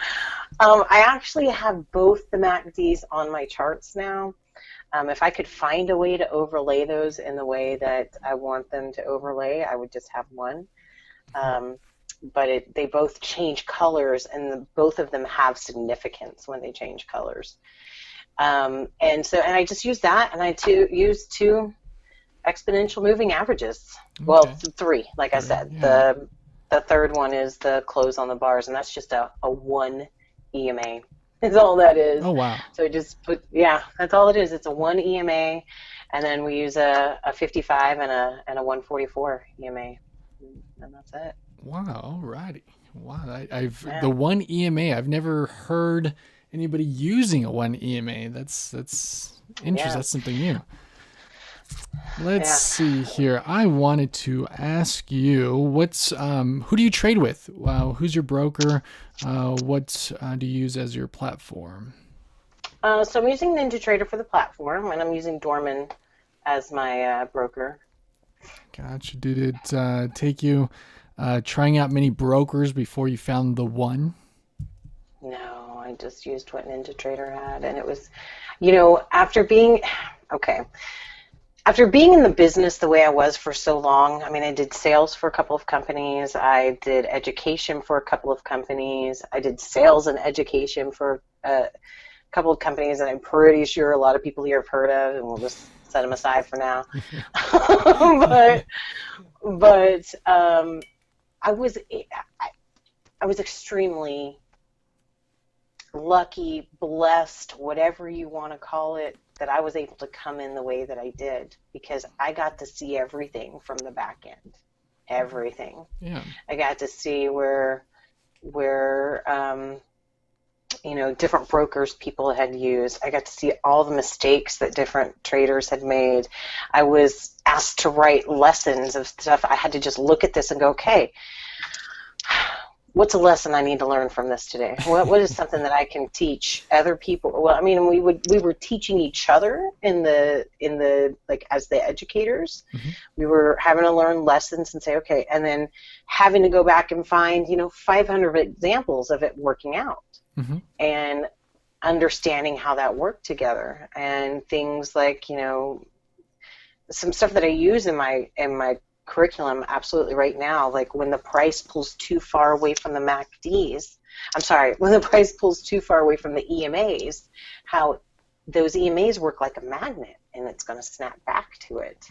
I actually have both the MACDs on my charts now. If I could find a way to overlay those in the way that I want them to overlay, I would just have one. But they both change colors, and both of them have significance when they change colors. And I just use that, and I use 2 exponential moving averages. Okay. Well, 3, like I said. Yeah. The third one is the close on the bars, and that's just a 1 EMA. Is all that is. Oh, wow. So that's all it is. It's a 1 EMA, and then we use a 55 and a 144 EMA, and that's it. Wow, alrighty. Wow, the 1 EMA. I've never heard anybody using a 1 EMA. That's interesting. Yeah. That's something new. Let's see here. I wanted to ask you, who do you trade with? Who's your broker? What do you use as your platform? So I'm using NinjaTrader for the platform, and I'm using Dorman as my broker. Gotcha. Did it take you trying out many brokers before you found the one? No, I just used what NinjaTrader had, and it was, after being in the business the way I was for so long. I mean, I did sales for a couple of companies. I did education for a couple of companies. I did sales and education for a couple of companies that I'm pretty sure a lot of people here have heard of, and we'll just set them aside for now. but I was extremely lucky, blessed, whatever you want to call it, that I was able to come in the way that I did, because I got to see everything from the back end. Everything. Yeah. I got to see where different brokers people had used. I got to see all the mistakes that different traders had made. I was asked to write lessons of stuff. I had to just look at this and go, okay, what's a lesson I need to learn from this today? What is something that I can teach other people? Well, I mean, we were teaching each other in the like as the educators. Mm-hmm. We were having to learn lessons and say, okay, and then having to go back and find, 500 examples of it working out, Mm-hmm. and understanding how that worked together, and things like, some stuff that I use in my curriculum absolutely right now, like when the price pulls too far away from the MACDs, I'm sorry, when the price pulls too far away from the EMAs, how those EMAs work like a magnet and it's going to snap back to it.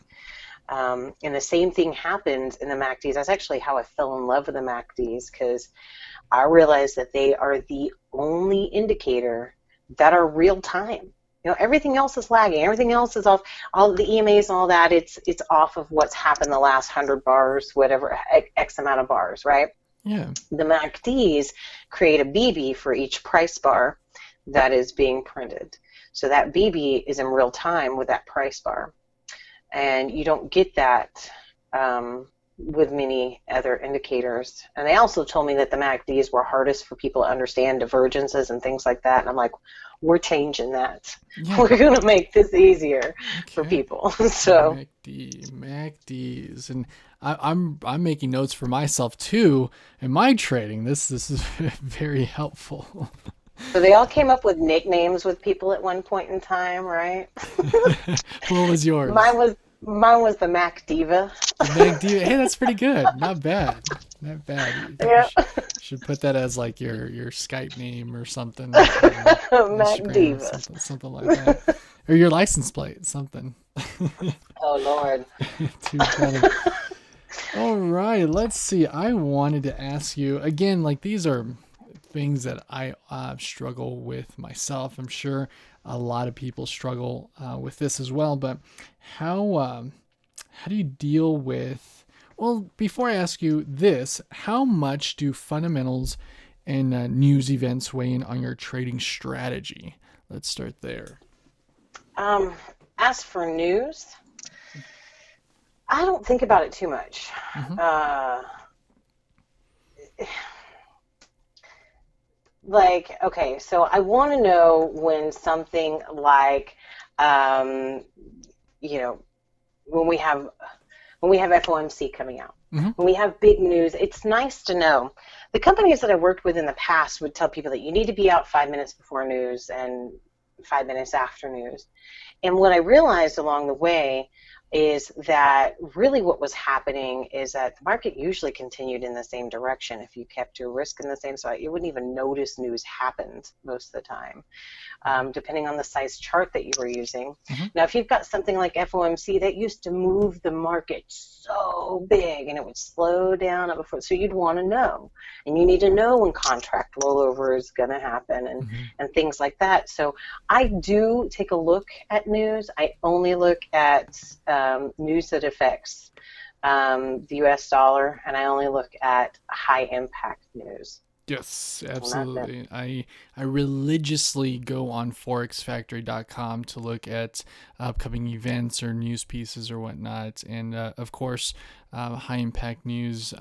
And the same thing happens in the MACDs. That's actually how I fell in love with the MACDs, because I realized that they are the only indicator that are real time. Everything else is lagging. Everything else is off. All the EMAs and all that, it's off of what's happened the last 100 bars, whatever, X amount of bars, right? Yeah. The MACDs create a BB for each price bar that is being printed. So that BB is in real time with that price bar. And you don't get that with many other indicators. And they also told me that the MACDs were hardest for people to understand, divergences and things like that. And I'm like, we're changing that. Yeah. We're going to make this easier for people. So MACDs, and I'm making notes for myself too in my trading. This is very helpful. So they all came up with nicknames with people at one point in time, right? What was yours? Mine was the Mac Diva. Mac Diva. Hey, that's pretty good. Not bad. Not bad. Yeah. Should put that as like your Skype name or something. Mac Diva. Something like that. Or your license plate, something. Oh, Lord. Too funny. All right, let's see. I wanted to ask you, again, like these are things that I struggle with myself. I'm sure a lot of people struggle with this as well, but how do you deal with, well, before I ask you this, how much do fundamentals and news events weigh in on your trading strategy? Let's start there. As for news, I don't think about it too much. Mm-hmm. Like, okay, so I want to know when something like, when we have FOMC coming out, Mm-hmm. when we have big news, it's nice to know. The companies that I worked with in the past would tell people that you need to be out 5 minutes before news and 5 minutes after news. And what I realized along the way is that really what was happening is that the market usually continued in the same direction if you kept your risk in the same spot. You wouldn't even notice news happened most of the time, depending on the size chart that you were using. Mm-hmm. Now, if you've got something like FOMC, that used to move the market so big and it would slow down before, so you'd want to know. And you need to know when contract rollover is going to happen and things like that. So I do take a look at news. I only look at news that affects the U.S. dollar, and I only look at high impact news. Yes, absolutely. I religiously go on forexfactory.com to look at upcoming events or news pieces or whatnot, and of course, high impact news.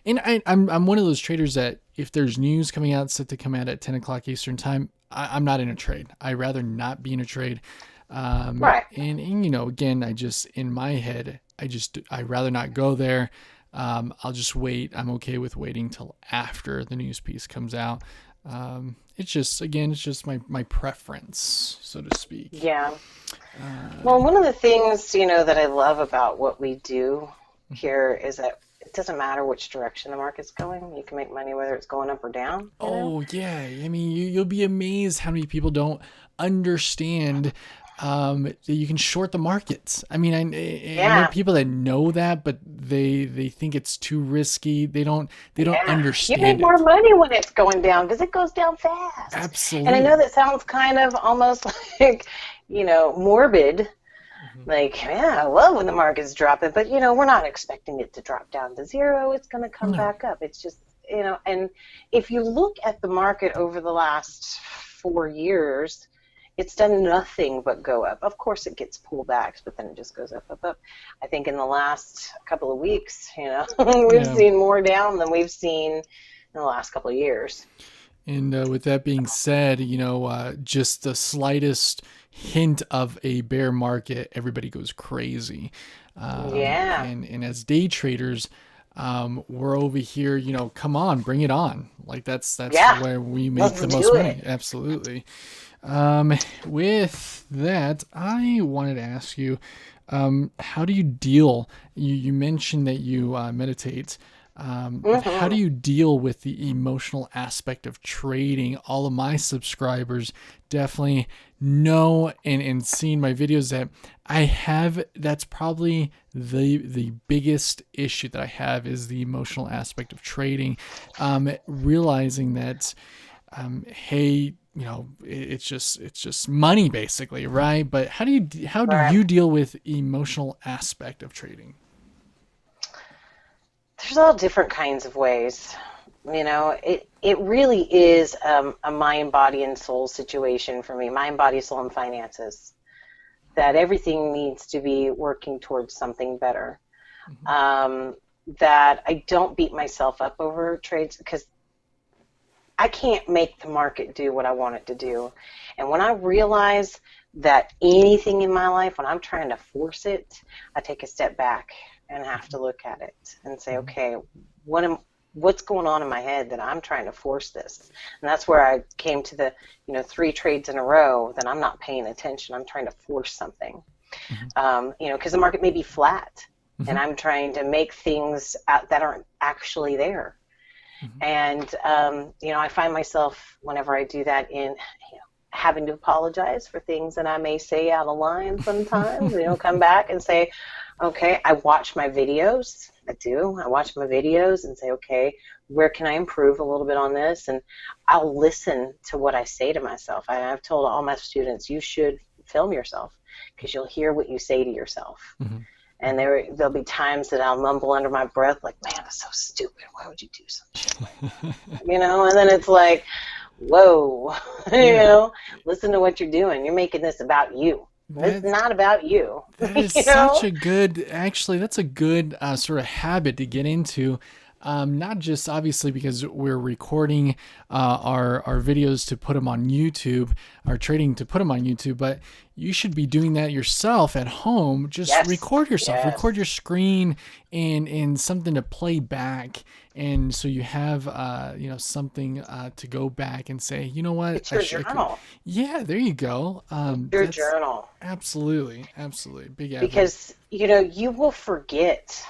And I'm one of those traders that if there's news coming out set to come out at 10 o'clock Eastern time, I'm not in a trade. I'd rather not be in a trade. Right. And again, I just in my head, I'd rather not go there. I'll just wait. I'm okay with waiting till after the news piece comes out. It's just my preference, so to speak. Yeah. Well, one of the things, that I love about what we do here is that it doesn't matter which direction the market's going. You can make money whether it's going up or down. Oh, yeah. I mean, you'll be amazed how many people don't understand that you can short the markets. I mean, I know people that know that, but they think it's too risky. They don't understand. You make more money when it's going down because it goes down fast. Absolutely. And I know that sounds kind of almost like, morbid. Like, yeah, I love when the market's dropping, but we're not expecting it to drop down to zero. It's going to come back up. It's just, and if you look at the market over the last 4 years, it's done nothing but go up. Of course, it gets pullbacks, but then it just goes up, up, up. I think in the last couple of weeks, we've seen more down than we've seen in the last couple of years. And with that being said, just the slightest hint of a bear market, everybody goes crazy. Yeah. And as day traders, we're over here, come on, bring it on. Like that's Yeah. where we make Let's the most do money. it. Absolutely. With that, I wanted to ask you, how do you deal? You mentioned that you meditate. But how do Hmm. you deal with the emotional aspect of trading? All of my subscribers definitely know and seen my videos that I have. That's probably the biggest issue that I have is the emotional aspect of trading. Realizing that, hey, it's just money basically, right? But how do Right. you deal with emotional aspect of trading? There's all different kinds of ways. It really is a mind, body, and soul situation for me. Mind, body, soul, and finances. That everything needs to be working towards something better. Mm-hmm. Um, that I don't beat myself up over trades because I can't make the market do what I want it to do. And when I realize that anything in my life, when I'm trying to force it, I take a step back and have to look at it and say, Mm-hmm. okay, what's going on in my head that I'm trying to force this? And that's where I came to the, 3 trades in a row that I'm not paying attention. I'm trying to force something. Mm-hmm. Because the market may be flat Mm-hmm. and I'm trying to make things that aren't actually there. Mm-hmm. And I find myself whenever I do that in having to apologize for things that I may say out of line sometimes. Come back and say, okay, I watch my videos. I do. I watch my videos and say, okay, where can I improve a little bit on this? And I'll listen to what I say to myself. I've told all my students, you should film yourself because you'll hear what you say to yourself. Mm-hmm. And there'll be times that I'll mumble under my breath, like, man, that's so stupid. Why would you do some shit like that? And then it's like, whoa, Yeah, listen to what you're doing. You're making this about you. It's that's not about you, that is you such know? a good, actually, that's a good sort of habit to get into. Not just obviously because we're recording our videos to put them on YouTube, our trading to put them on YouTube, but you should be doing that yourself at home. Just Yes, record yourself, record yes. your screen, and something to play back, and so you have something to go back and say, you know what, It's your I could, journal. yeah, there you go. It's your That's journal. absolutely, absolutely big advocate. Because, you will forget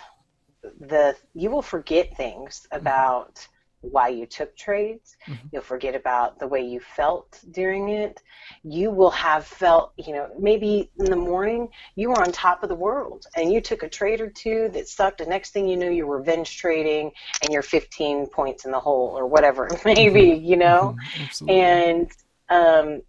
things Hmm. about why you took trades. Hmm. You'll forget about the way you felt during it. You will have felt, maybe in the morning you were on top of the world and you took a trade or two that sucked. The next thing you knew, you're revenge trading and you're 15 points in the hole or whatever it may Hmm. be. Hmm. Absolutely. And um,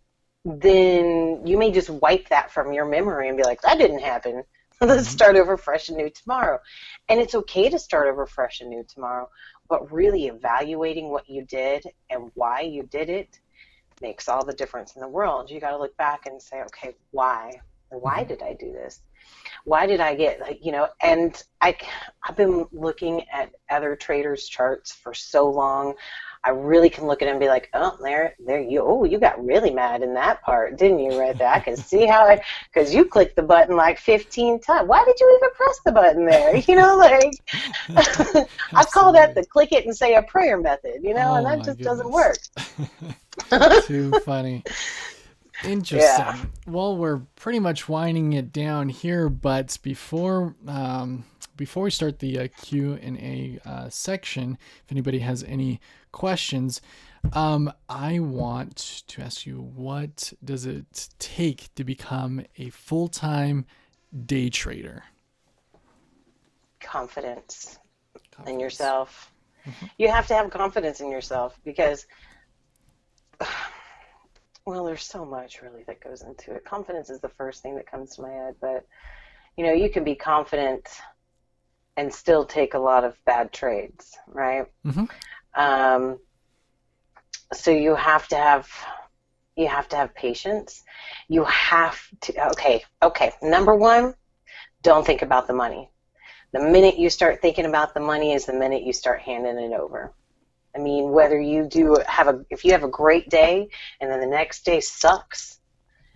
then you may just wipe that from your memory and be like, that didn't happen. Let's Hmm. start over fresh and new tomorrow. And it's okay to start over fresh and new tomorrow, but really evaluating what you did and why you did it makes all the difference in the world. You got to look back and say, okay, why? Why Hmm. did I do this? Why did I get, and I've been looking at other traders' charts for so long. I really can look at it and be like, oh, there you got really mad in that part, didn't you, right there? I can see how because you clicked the button like 15 times. Why did you even press the button there? I call that Absolutely. the click it and say a prayer method, and Oh that my just doesn't goodness. work. Too funny. Yeah. Interesting. Well, we're pretty much winding it down here, but before we start the Q&A section, if anybody has any questions, I want to ask you, what does it take to become a full-time day trader? Confidence in Confidence. yourself. Hmm. You have to have confidence in yourself because, well, there's so much really that goes into it. Confidence is the first thing that comes to my head, but you can be confident and still take a lot of bad trades, right? Hmm. Um, so you have to have patience. You have to, okay. Number one, don't think about the money. The minute you start thinking about the money is the minute you start handing it over. I mean, whether you if you have a great day and then the next day sucks,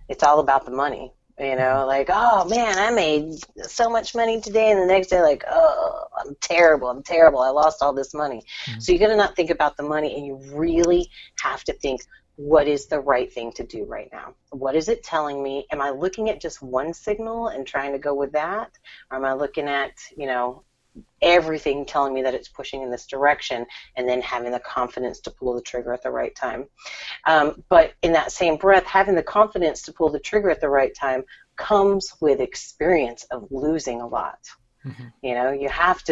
it's all about the money. Like, oh man, I made so much money today, and the next day, like, oh, I'm terrible, I lost all this money. Mm-hmm. So you got to not think about the money, and you really have to think, what is the right thing to do right now? What is it telling me? Am I looking at just one signal and trying to go with that? Or am I looking at, everything telling me that it's pushing in this direction, and then having the confidence to pull the trigger at the right time? But in that same breath, having the confidence to pull the trigger at the right time comes with experience of losing a lot. Mm-hmm. You have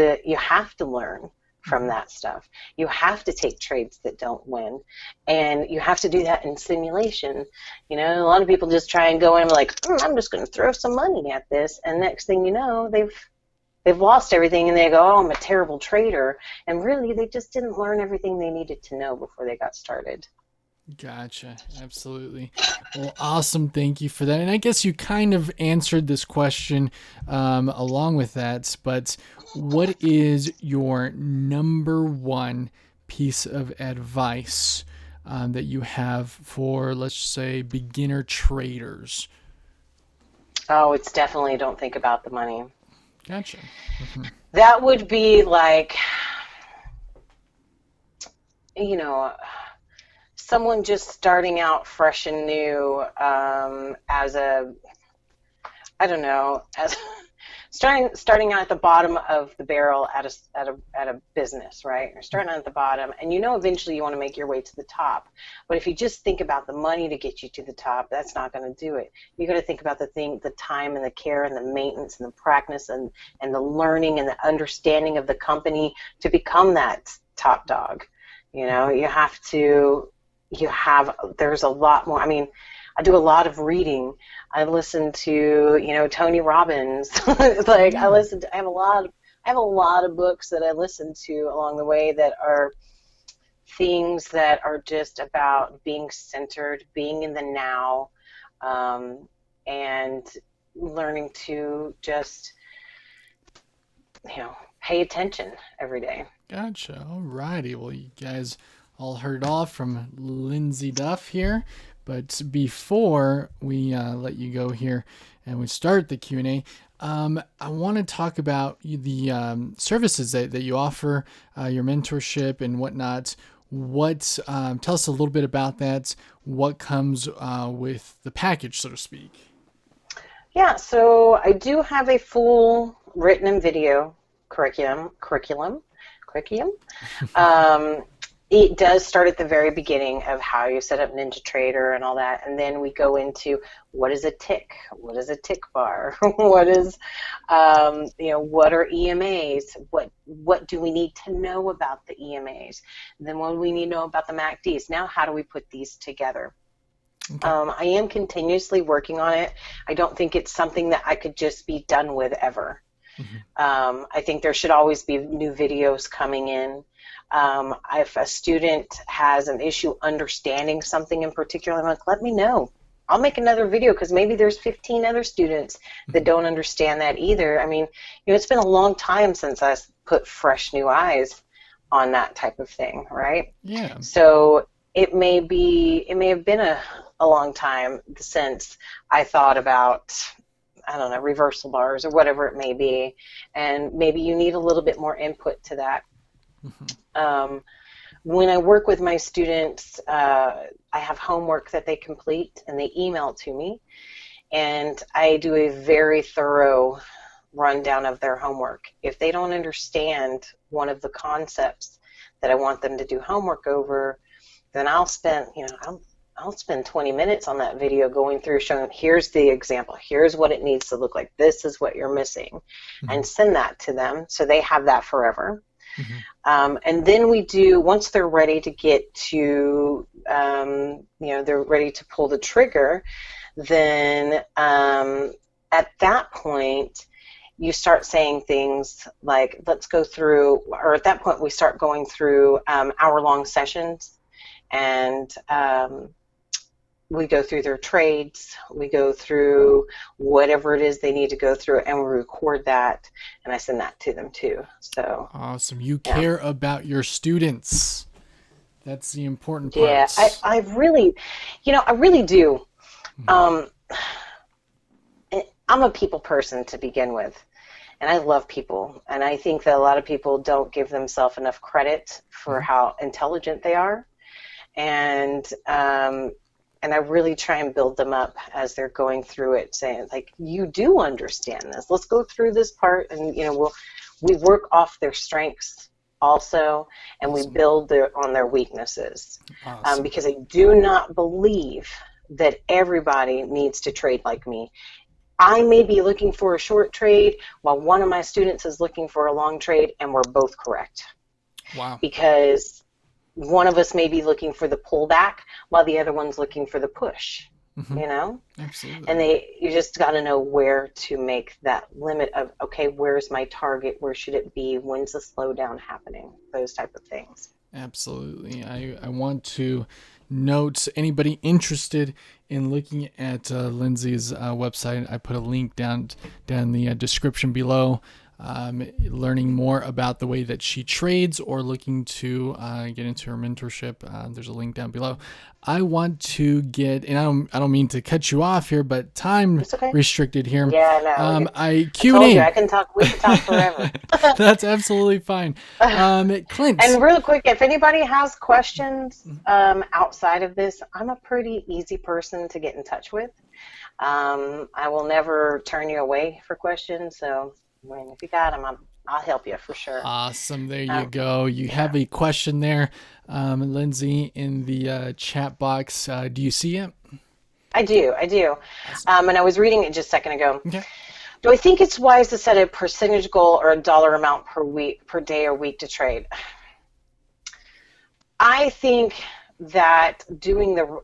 to learn from that stuff. You have to take trades that don't win, and you have to do that in simulation. A lot of people just try and go in like, I'm just going to throw some money at this, and next thing you know, they've lost everything, and they go, oh, I'm a terrible trader, and really they just didn't learn everything they needed to know before they got started. Gotcha. Absolutely. Well, awesome. Thank you for that. And I guess you kind of answered this question along with that, but what is your number one piece of advice that you have for, let's say, beginner traders? Oh, it's definitely don't think about the money. Gotcha. Mm-hmm. That would be like, someone just starting out fresh and new as starting out at the bottom of the barrel at a business, right? You're starting out at the bottom, and eventually you want to make your way to the top. But if you just think about the money to get you to the top, that's not going to do it. You got to think about the time and the care and the maintenance and the practice and the learning and the understanding of the company to become that top dog. There's a lot more. I mean, I do a lot of reading. I listen to, Tony Robbins. Like, I have a lot of books that I listen to along the way that are things that are just about being centered, being in the now, and learning to just, pay attention every day. Gotcha. All righty. Well, you guys all heard off from Lindsay Duff here. But before we let you go here and we start the Q&A, I want to talk about the services that you offer, your mentorship and whatnot. Tell us a little bit about that. What comes with the package, so to speak? Yeah, so I do have a full written and video curriculum. It does start at the very beginning of how you set up NinjaTrader and all that, and then we go into what is a tick, what is a tick bar, what are EMAs, what do we need to know about the EMAs, and then what do we need to know about the MACDs. Now, how do we put these together? Okay. I am continuously working on it. I don't think it's something that I could just be done with ever. Mm-hmm. I think there should always be new videos coming in. If a student has an issue understanding something in particular, I'm like, let me know. I'll make another video because maybe there's 15 other students that don't understand that either. I mean, it's been a long time since I put fresh new eyes on that type of thing, right? Yeah. So it may have been a long time since I thought about, I don't know, reversal bars or whatever it may be, and maybe you need a little bit more input to that. Mm-hmm. When I work with my students, I have homework that they complete and they email to me, and I do a very thorough rundown of their homework. If they don't understand one of the concepts that I want them to do homework over, then I'll spend 20 minutes on that video going through showing them, here's the example, here's what it needs to look like, this is what you're missing, mm-hmm. and send that to them so they have that forever. Mm-hmm. And then once they're ready to get to, they're ready to pull the trigger, then at that point, you start saying things like, let's go through, or at that point we start going through hour-long sessions, and we go through their trades, we go through whatever it is they need to go through, and we record that, and I send that to them too. So awesome. You care about your students. That's the important Yeah, parts. I really, I really do. Um, I'm a people person to begin with, and I love people. And I think that a lot of people don't give themselves enough credit for Mhm. how intelligent they are. And and I really try and build them up as they're going through it, saying like, you do understand this. Let's go through this part, and we work off their strengths also, and we Awesome. build on their weaknesses, Awesome. because I do not believe that everybody needs to trade like me. I may be looking for a short trade while one of my students is looking for a long trade, and we're both correct Wow. because one of us may be looking for the pullback while the other one's looking for the push, Hmm. you know? And Absolutely. you just got to know where to make that limit of, okay, where's my target? Where should it be? When's the slowdown happening? Those type of things. Absolutely. I want to note anybody interested in looking at Lindsay's website. I put a link down in the description below. Learning more about the way that she trades or looking to get into her mentorship, there's a link down below. I want to get, and I don't mean to cut you off here, but time It's okay. restricted here. Yeah, no, I I told you I Q&A. can talk. We can talk forever. That's absolutely fine. Clint. And real quick, if anybody has questions outside of this, I'm a pretty easy person to get in touch with. I will never turn you away for questions. So, if you got them, I'll help you for sure. Awesome. There you Um, go. You yeah, have a question there, Lindsay, in the chat box. Do you see it? I do. I do. Awesome. And I was reading it just a second ago. Okay. Do I think it's wise to set a percentage goal or a dollar amount per week, per day or week to trade? I think that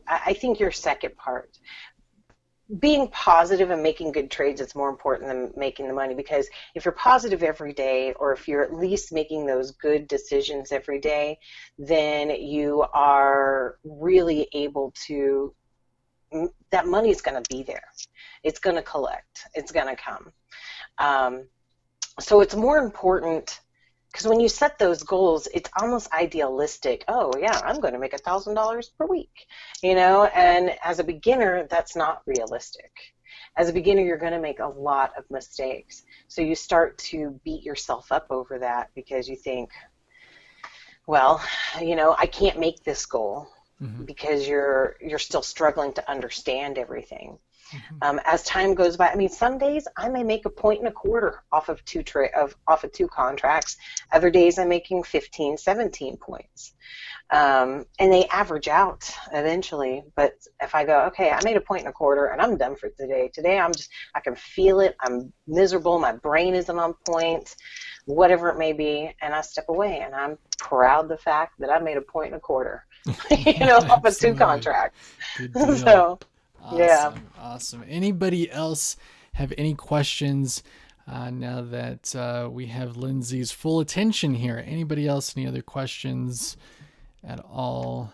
I think your second part, being positive and making good trades is more important than making the money, because if you're positive every day, or if you're at least making those good decisions every day, then you are really able to, that money is going to be there. It's going to collect. It's going to come. Um, so it's more important, because when you set those goals, it's almost idealistic. Oh yeah, I'm going to make $1,000 per week, and as a beginner, that's not realistic. As a beginner, you're going to make a lot of mistakes. So you start to beat yourself up over that because you think, well, I can't make this goal, Mm-hmm. because you're still struggling to understand everything. Mm-hmm. As time goes by, I mean, some days I may make a point and a quarter off of off of two contracts. Other days I'm making 15, 17 points, and they average out eventually. But if I go, okay, I made a point and a quarter, and I'm done for today. Today I can feel it. I'm miserable. My brain isn't on point, whatever it may be, and I step away, and I'm proud of the fact that I made a point and a quarter, off of two Absolutely. contracts. Good deal. So, yeah. Awesome. Awesome. Anybody else have any questions now that we have Lindsay's full attention here? Anybody else, any other questions at all?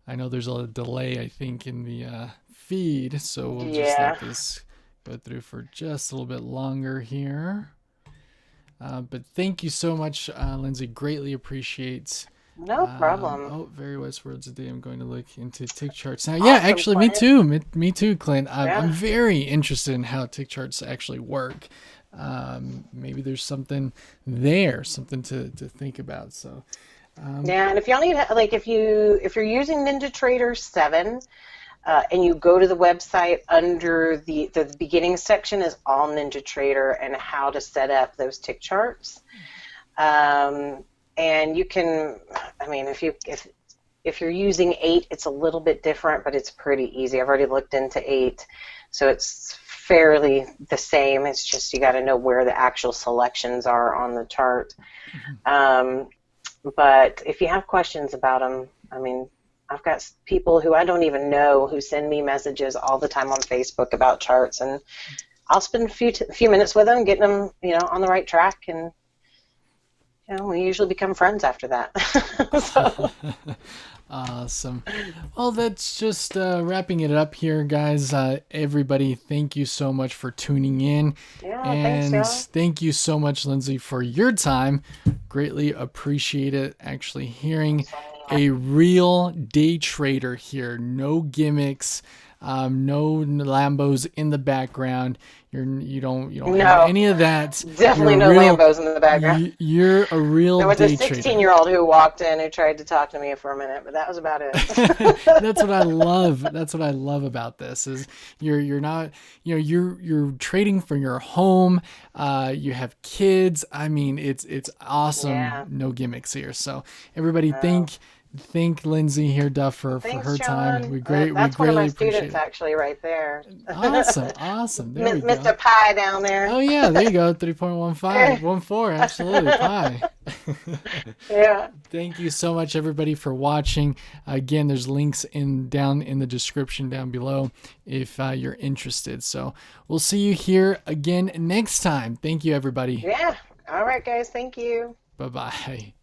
I know there's a delay, I think, in the feed, so we'll just let Yeah. this go through for just a little bit longer here. But thank you so much, Lindsay. Greatly appreciate. No problem. Very wise words today. I'm going to look into tick charts now. Yeah, Awesome, actually, me Clint. too. Me too, Clint. I'm Yeah. very interested in how tick charts actually work. Maybe there's something there, something to think about. So, Yeah, and if y'all need, like, if you're using NinjaTrader 7, and you go to the website, under the beginning section is all NinjaTrader and how to set up those tick charts. And you can, I mean, if you're using 8, it's a little bit different, but it's pretty easy. I've already looked into 8, so it's fairly the same. It's just you got to know where the actual selections are on the chart. But if you have questions about them, I mean, I've got people who I don't even know who send me messages all the time on Facebook about charts, and I'll spend a few minutes with them, getting them, on the right track, and we usually become friends after that. So, awesome. Well, that's just wrapping it up here, guys. Everybody, thank you so much for tuning in. yeah, thanks, And y'all. thank you so much, Lindsay, for your time. Greatly appreciate it, actually hearing a real day trader here. No gimmicks, no Lambos in the background. You don't have No, any of that. definitely You're a no real Lambos in the background. you're a real There was a day trader. 16-year-old who walked in who tried to talk to me for a minute, but that was about it. That's what I love. That's what I love about this is you're not, you're trading from your home. You have kids. I mean, it's awesome. Yeah. No gimmicks here. So everybody No. thank Lindsay here, Duff, for Thanks, her time. John. We That's one of my greatly appreciate students, it. actually, right there. Awesome. There we go. Mr. Pie down there. Oh yeah, there you go. 3.15, 14. Absolutely, pie. Yeah. Thank you so much, everybody, for watching. Again, there's links down in the description down below if you're interested. So we'll see you here again next time. Thank you, everybody. Yeah. All right, guys. Thank you. Bye bye.